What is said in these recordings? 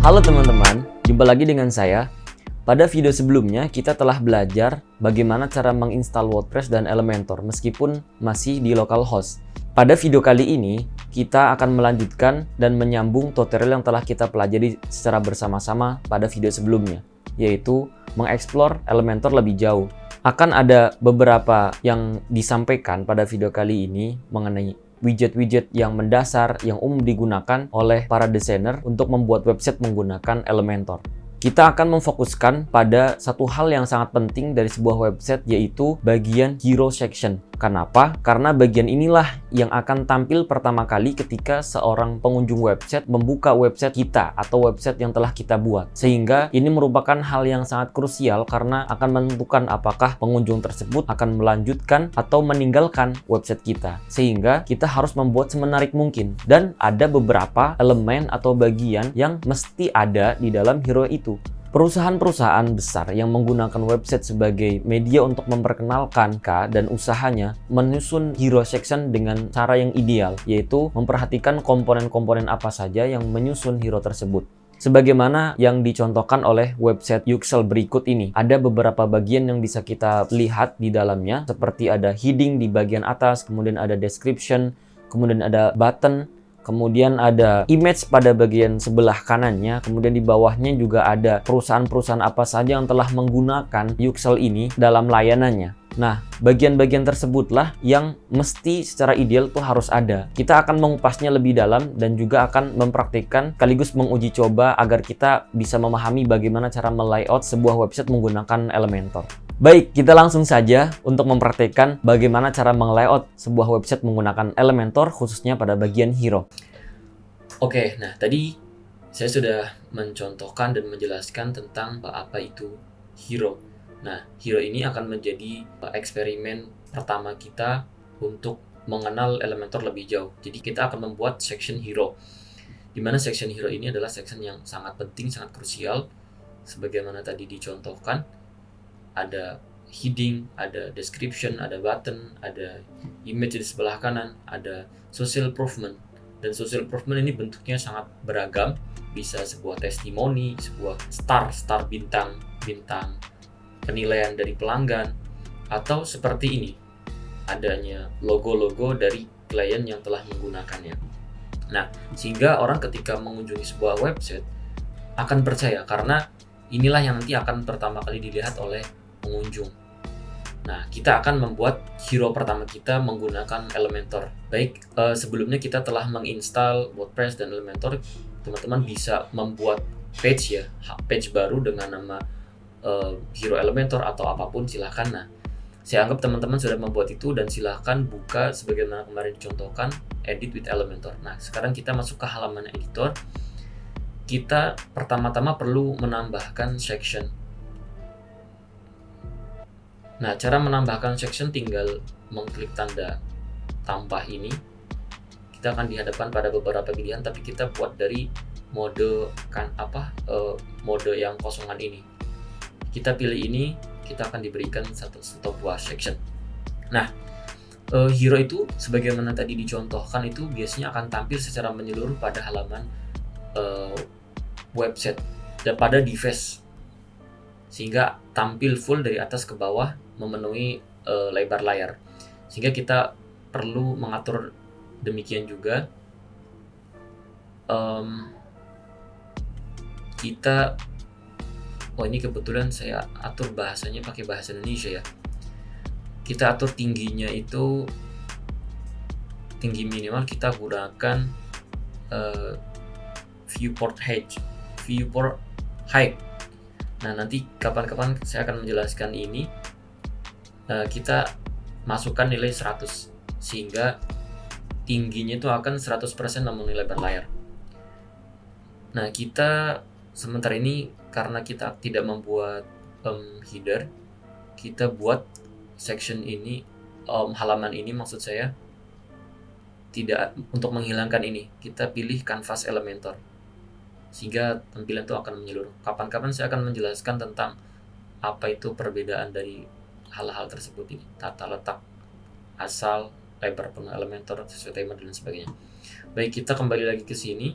Halo teman-teman, jumpa lagi dengan saya. Pada video sebelumnya kita telah belajar bagaimana cara menginstal WordPress dan Elementor meskipun masih di localhost. Pada video kali ini kita akan melanjutkan dan menyambung tutorial yang telah kita pelajari secara bersama-sama pada video sebelumnya, yaitu mengeksplor Elementor lebih jauh. Akan ada beberapa yang disampaikan pada video kali ini mengenai widget-widget yang mendasar yang umum digunakan oleh para desainer untuk membuat website menggunakan Elementor. Kita akan memfokuskan pada satu hal yang sangat penting dari sebuah website, yaitu bagian hero section. Kenapa? Karena bagian inilah yang akan tampil pertama kali ketika seorang pengunjung website membuka website kita atau website yang telah kita buat. Sehingga ini merupakan hal yang sangat krusial karena akan menentukan apakah pengunjung tersebut akan melanjutkan atau meninggalkan website kita. Sehingga kita harus membuat semenarik mungkin. Dan ada beberapa elemen atau bagian yang mesti ada di dalam hero itu. Perusahaan-perusahaan besar yang menggunakan website sebagai media untuk memperkenalkan dan usahanya menyusun hero section dengan cara yang ideal, yaitu memperhatikan komponen-komponen apa saja yang menyusun hero tersebut. Sebagaimana yang dicontohkan oleh website Yuxel berikut ini, ada beberapa bagian yang bisa kita lihat di dalamnya, seperti ada heading di bagian atas, kemudian ada description, kemudian ada button, kemudian ada image pada bagian sebelah kanannya, kemudian di bawahnya juga ada perusahaan-perusahaan apa saja yang telah menggunakan Yuxel ini dalam layanannya. Nah, bagian-bagian tersebutlah yang mesti secara ideal tuh harus ada. Kita akan mengupasnya lebih dalam dan juga akan mempraktikkan sekaligus menguji coba agar kita bisa memahami bagaimana cara melayout sebuah website menggunakan Elementor. Baik, kita langsung saja untuk mempraktikkan bagaimana cara meng-layout sebuah website menggunakan Elementor, khususnya pada bagian hero. Oke, nah tadi saya sudah mencontohkan dan menjelaskan tentang apa itu hero. Nah, hero ini akan menjadi eksperimen pertama kita untuk mengenal Elementor lebih jauh. Jadi kita akan membuat section hero, di mana section hero ini adalah section yang sangat penting, sangat krusial. Sebagaimana tadi dicontohkan, ada heading, ada description, ada button, ada image di sebelah kanan, ada social improvement. Dan social improvement ini bentuknya sangat beragam, bisa sebuah testimoni, sebuah star bintang penilaian dari pelanggan, atau seperti ini, adanya logo-logo dari klien yang telah menggunakannya. Nah, sehingga orang ketika mengunjungi sebuah website akan percaya, karena inilah yang nanti akan pertama kali dilihat oleh pengunjung. Nah, kita akan membuat hero pertama kita menggunakan Elementor. Baik, sebelumnya kita telah menginstal WordPress dan Elementor. Teman-teman bisa membuat page baru dengan nama hero Elementor atau apapun, silahkan. Nah, saya anggap teman-teman sudah membuat itu dan silahkan buka sebagaimana kemarin dicontohkan, edit with Elementor. Nah, sekarang kita masuk ke halaman editor. Kita pertama-tama perlu menambahkan section. Nah, cara menambahkan section tinggal mengklik tanda tambah ini. Kita akan dihadapkan pada beberapa pilihan, tapi kita buat dari mode mode yang kosongan ini. Kita pilih ini, kita akan diberikan satu buah section. Nah, hero itu sebagaimana tadi dicontohkan itu biasanya akan tampil secara menyeluruh pada halaman website dan pada device, sehingga tampil full dari atas ke bawah memenuhi lebar layar. Sehingga kita perlu mengatur demikian juga. Ini kebetulan saya atur bahasanya pakai bahasa Indonesia ya. Kita atur tingginya itu, tinggi minimal kita gunakan viewport height. Nah, nanti kapan-kapan saya akan menjelaskan ini. Kita masukkan nilai 100 sehingga tingginya itu akan 100% memenuhi lebar layar. Nah, kita sementara ini karena kita tidak membuat header, kita buat section ini, halaman ini maksud saya, tidak untuk menghilangkan ini. Kita pilih canvas Elementor sehingga tampilan itu akan menyeluruh. Kapan-kapan saya akan menjelaskan tentang apa itu perbedaan dari hal-hal tersebut ini, tata letak asal, lebar penuh Elementor sesuai tema dan sebagainya. Baik, kita kembali lagi ke sini.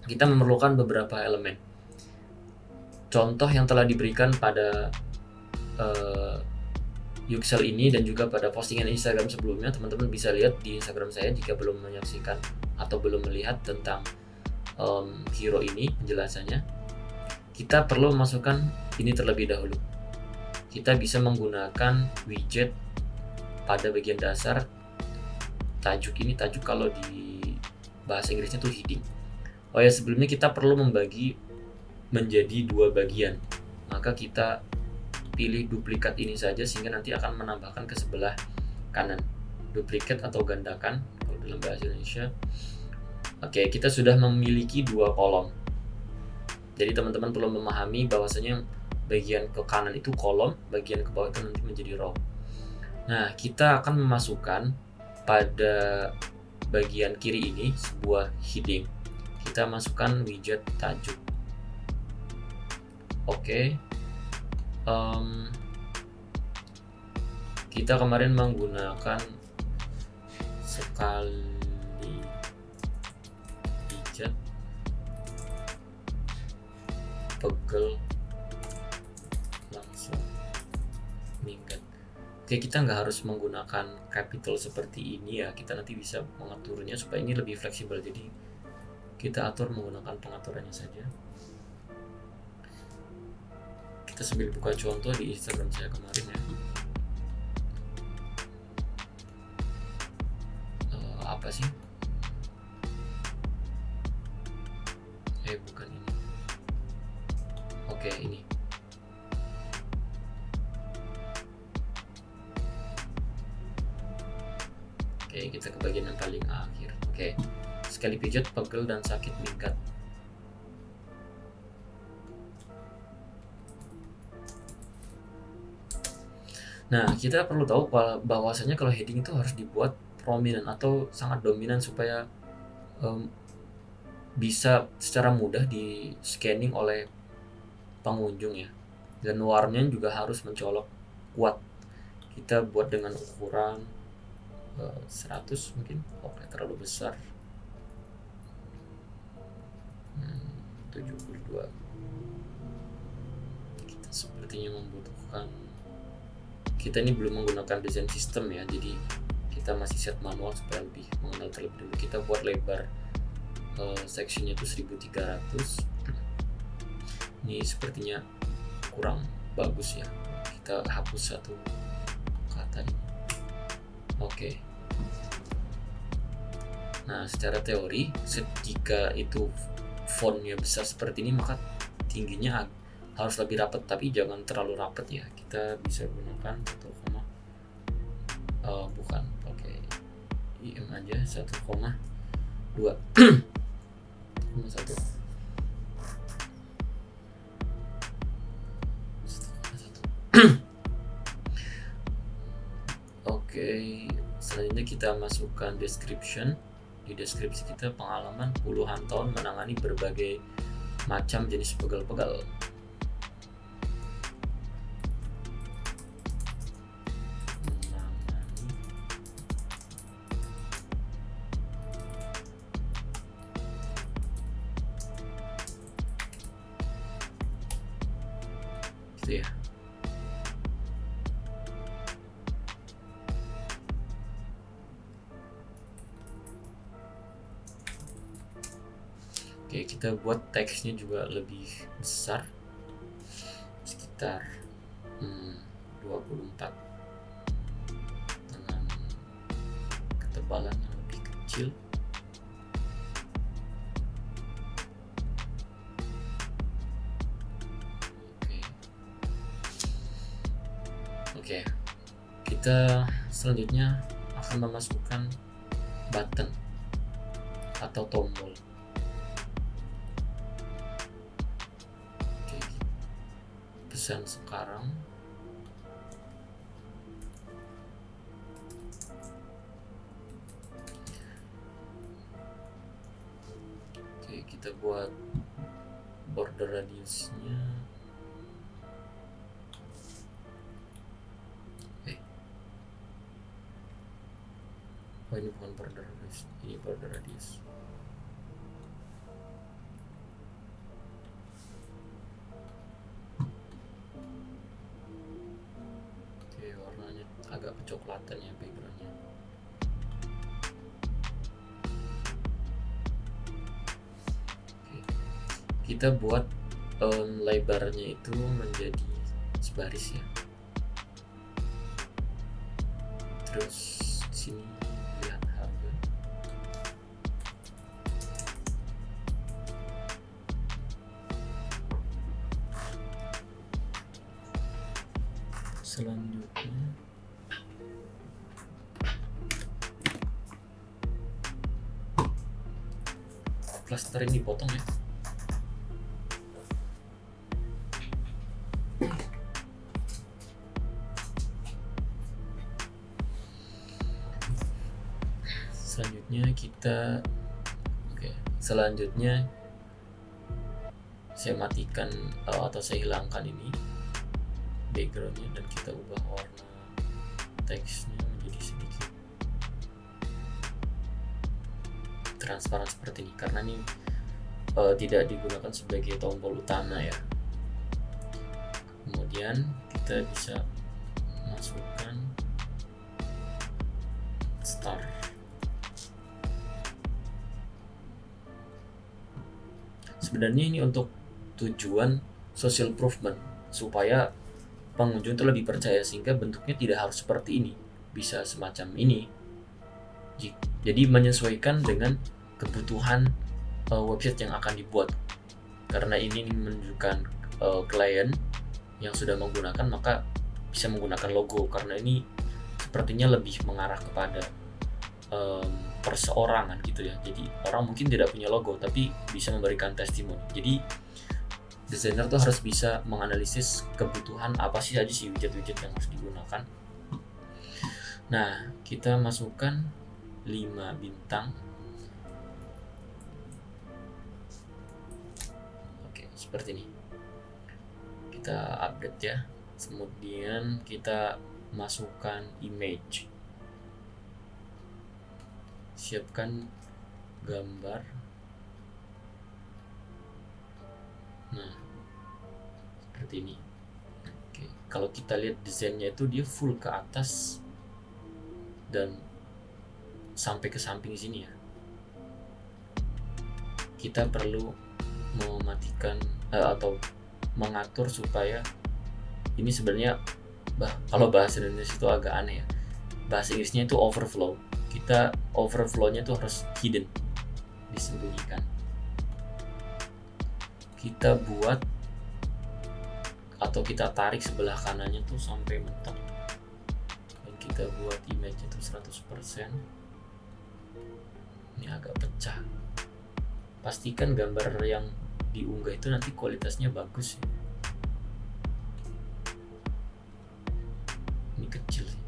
Kita memerlukan beberapa elemen. contoh yang telah diberikan pada Yuxel ini dan juga pada postingan Instagram sebelumnya. Teman-teman bisa lihat di Instagram saya jika belum menyaksikan atau belum melihat tentang hero ini penjelasannya. Kita perlu memasukkan ini terlebih dahulu. Kita bisa menggunakan widget pada bagian dasar tajuk ini. Tajuk kalau di bahasa Inggrisnya itu heading. Oh ya, sebelumnya kita perlu membagi menjadi 2 bagian. Maka kita pilih duplikat ini saja sehingga nanti akan menambahkan ke sebelah kanan. Duplikat atau gandakan kalau dalam bahasa Indonesia. Oke, kita sudah memiliki 2 kolom. Jadi teman-teman perlu memahami bahwasanya bagian ke kanan itu kolom, bagian ke bawah itu nanti menjadi row. Nah, kita akan memasukkan pada bagian kiri ini sebuah heading. Kita masukkan widget tajuk. Oke. Kita kemarin menggunakan sekali pijat, pegel, langsung minggat. Oke, kita nggak harus menggunakan capital seperti ini ya, kita nanti bisa mengaturnya supaya ini lebih fleksibel. Jadi kita atur menggunakan pengaturannya saja. Kita sambil buka contoh di Instagram saya kemarin ya. Apa sih? Bukan ini. Oke, ini. Oke, kita ke bagian yang paling akhir. Oke, sekali pijat, pegel, dan sakit minggat. Nah, kita perlu tahu bahwasanya kalau heading itu harus dibuat prominent atau sangat dominan supaya bisa secara mudah di scanning oleh pengunjung ya. Dan warnanya juga harus mencolok kuat. Kita buat dengan ukuran 100 mungkin. Oke, terlalu besar. 72. Kita sepertinya membutuhkan, kita ini belum menggunakan desain sistem ya, jadi kita masih set manual supaya lebih mengenal terlebih dulu. Kita buat lebar sectionnya itu 1300. Ini sepertinya kurang bagus ya, kita hapus satu kata ini. Oke. Nah, secara teori jika itu fontnya besar seperti ini, maka tingginya harus lebih rapat, tapi jangan terlalu rapat ya. Kita bisa gunakan 1, bukan, pakai IM aja, 1,2 1,1. Oke, selanjutnya kita masukkan description. Di deskripsi kita pengalaman puluhan tahun menangani berbagai macam jenis pegal-pegal. Gitu ya. Oke, kita buat teksnya juga lebih besar, sekitar 24 dengan ketebalan yang lebih kecil. Oke, kita selanjutnya akan memasukkan button atau tombol. Pesan sekarang. Oke, kita buat border radiusnya. Oh, ini bukan border radius, ini border radius. kecoklatan ya backgroundnya. Oke. Kita buat lebarnya itu menjadi sebaris ya. Terus sini lihat harga. Selanjutnya cluster ini dipotong ya. Selanjutnya saya matikan atau saya hilangkan ini backgroundnya dan kita ubah warna teksnya menjadi sedikit transparan seperti ini karena ini tidak digunakan sebagai tombol utama ya. Kemudian kita bisa masukkan start. Sebenarnya ini untuk tujuan social improvement supaya pengunjung itu lebih percaya sehingga bentuknya tidak harus seperti ini, bisa semacam ini. Jadi menyesuaikan dengan kebutuhan website yang akan dibuat. Karena ini menunjukkan klien yang sudah menggunakan maka bisa menggunakan logo karena ini sepertinya lebih mengarah kepada perseorangan gitu ya. Jadi orang mungkin tidak punya logo tapi bisa memberikan testimoni. Jadi desainer tuh harus bisa menganalisis kebutuhan apa sih aja sih widget-widget yang harus digunakan. Nah, kita masukkan 5 bintang. Oke, seperti ini. Kita update ya. Kemudian kita masukkan image. Siapkan gambar. Nah, seperti ini. Oke, kalau kita lihat desainnya itu dia full ke atas dan sampai ke samping sini ya. Kita perlu mematikan atau mengatur supaya ini sebenarnya kalau bahasa Indonesia itu agak aneh ya. Bahasa Inggrisnya itu overflow. Kita overflow-nya tuh harus hidden, disembunyikan. Kita buat atau kita tarik sebelah kanannya tuh sampai mentok. Dan kita buat image itu 100%. Ini agak pecah. Pastikan gambar yang diunggah itu nanti kualitasnya bagus ya. Ini kecil sih.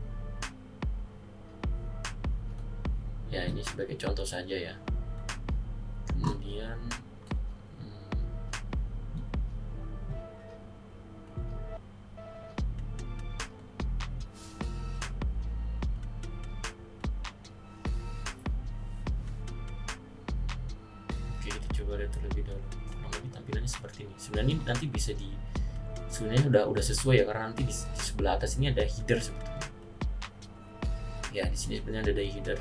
Ya ini sebagai contoh saja ya. Kemudian oke, kita coba lihat terlebih dahulu. Kurang lebih tampilannya seperti ini. Sebenarnya ini nanti bisa sebenarnya udah sesuai ya karena nanti di sebelah atas ini ada header sebetulnya. Ya di sini sebenarnya ada header.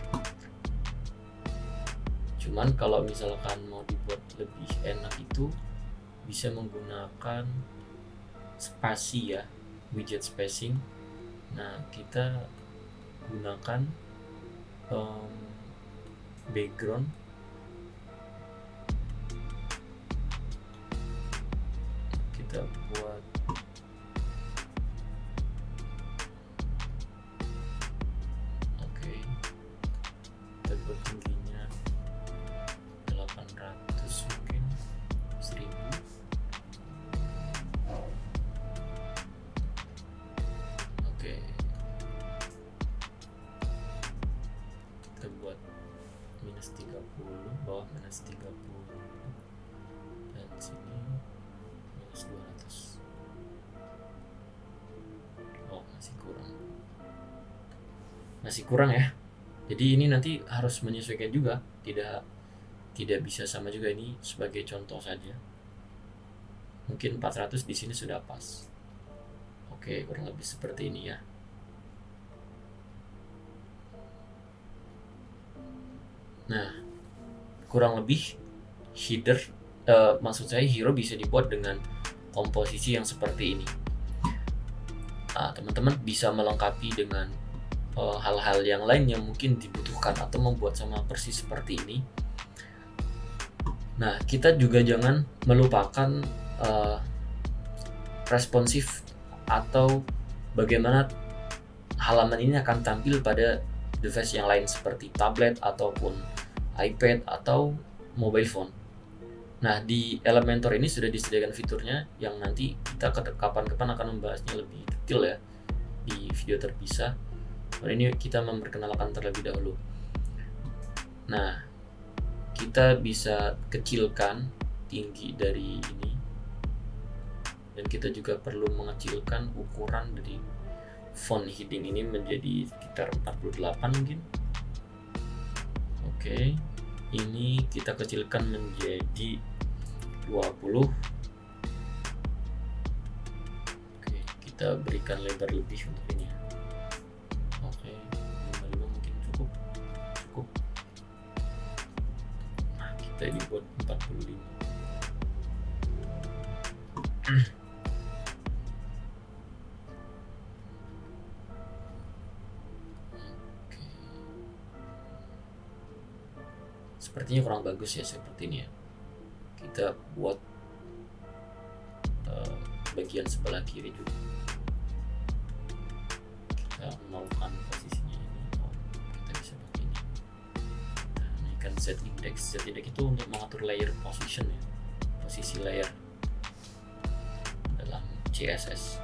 Cuman kalau misalkan mau dibuat lebih enak itu bisa menggunakan spasi ya, widget spacing. Nah, kita gunakan background. Kita buat kita buat tingginya 800 mungkin 1000. Oke, kita buat -30, bawah -30 dan sini -200. Oh, masih kurang ya. Jadi ini nanti harus menyesuaikan juga, tidak bisa sama juga. Ini sebagai contoh saja. Mungkin 400 di sini sudah pas. Oke, kurang lebih seperti ini ya. Nah, kurang lebih header, maksud saya hero bisa dibuat dengan komposisi yang seperti ini. Nah, teman-teman bisa melengkapi dengan hal-hal yang lain yang mungkin dibutuhkan atau membuat sama persis seperti ini. Nah, kita juga jangan melupakan responsif atau bagaimana halaman ini akan tampil pada device yang lain seperti tablet ataupun iPad atau mobile phone. Nah, di Elementor ini sudah disediakan fiturnya yang nanti kita kapan-kapan akan membahasnya lebih detail ya di video terpisah. Ini kita memperkenalkan terlebih dahulu. Nah, kita bisa kecilkan tinggi dari ini, dan kita juga perlu mengecilkan ukuran dari font heading ini menjadi sekitar 48 mungkin. Oke, ini kita kecilkan menjadi 20. Oke, kita berikan lebar lebih untuk ini. Oke, 55 mungkin cukup. Nah, kita ini buat 45. Sepertinya kurang bagus ya seperti ini ya. Kita buat bagian sebelah kiri juga. Kita nolkan posisinya ini. Kita bisa pakai ini. Kita naikkan Z index. Z index itu untuk mengatur layer position ya. Posisi layer dalam CSS.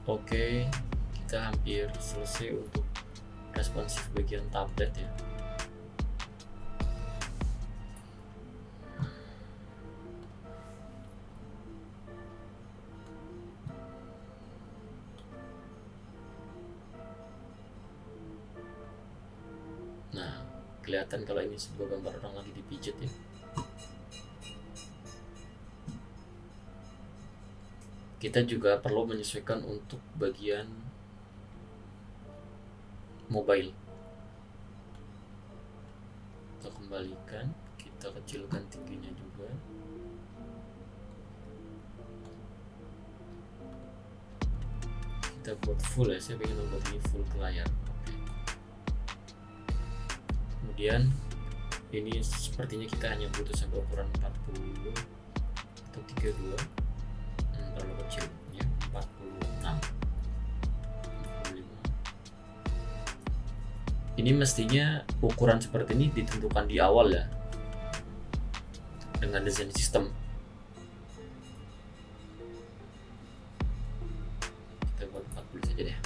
Oke, kita hampir selesai untuk responsif bagian tablet ya. Nah, kelihatan kalau ini sebuah gambar orang lagi dipijit ya. Kita juga perlu menyesuaikan untuk bagian mobile. Kita kembalikan, kita kecilkan tingginya juga. Kita buat full ya, saya ingin membuat ini full ke layar. Kemudian ini sepertinya kita hanya butuh sampai ukuran 40 atau 32, terlalu kecil ya, 46, 45. Ini mestinya ukuran seperti ini ditentukan di awal ya dengan desain sistem. Kita buat 40 saja deh.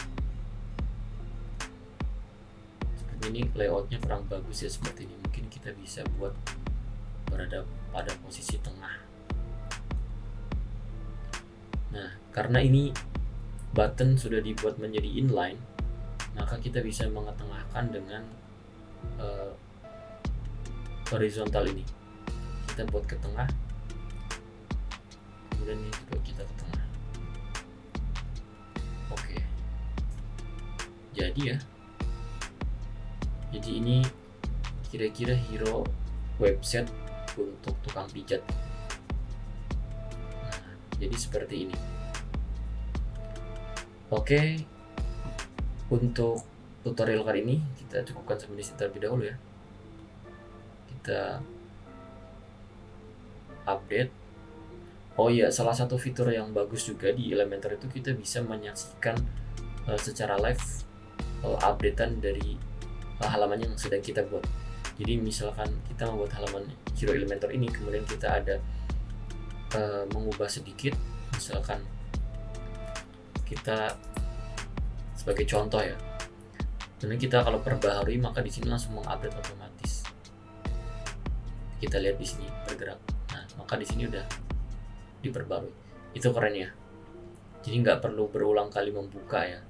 Ini layoutnya kurang bagus ya seperti ini. Mungkin kita bisa buat berada pada posisi tengah. Nah, karena ini button sudah dibuat menjadi inline, maka kita bisa mengetengahkan dengan horizontal ini. Kita buat ke tengah, kemudian ini juga kita ke tengah. Oke, jadi ini kira-kira hero website untuk tukang pijat. Nah, jadi seperti ini. Oke, untuk tutorial kali ini kita cukupkan sampai di sini terlebih dahulu ya. Kita update. Oh iya, salah satu fitur yang bagus juga di Elementor itu kita bisa menyaksikan secara live updatean dari halaman yang sedang kita buat. Jadi misalkan kita membuat halaman Hero Elementor ini, kemudian kita ada mengubah sedikit, misalkan kita sebagai contoh ya, kemudian kita kalau perbaharui maka di sini langsung mengupdate otomatis. Kita lihat di sini bergerak. Nah, maka di sini udah diperbarui. Itu keren ya. Jadi nggak perlu berulang kali membuka ya.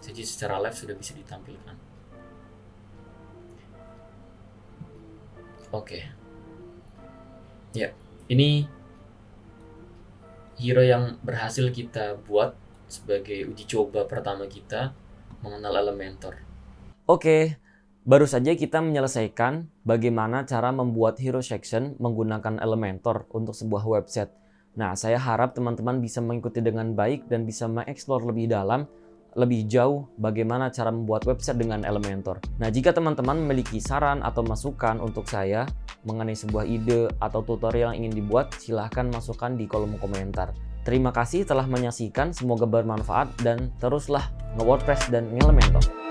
Jadi secara live sudah bisa ditampilkan. Oke. Ya, ini hero yang berhasil kita buat sebagai uji coba pertama kita mengenal Elementor. Oke, Baru saja kita menyelesaikan bagaimana cara membuat hero section menggunakan Elementor untuk sebuah website. Nah, saya harap teman-teman bisa mengikuti dengan baik dan bisa mengeksplor lebih dalam, lebih jauh bagaimana cara membuat website dengan Elementor. Nah, jika teman-teman memiliki saran atau masukan untuk saya mengenai sebuah ide atau tutorial yang ingin dibuat, silahkan masukkan di kolom komentar. Terima kasih telah menyaksikan, semoga bermanfaat dan teruslah nge-WordPress dan nge-Elementor.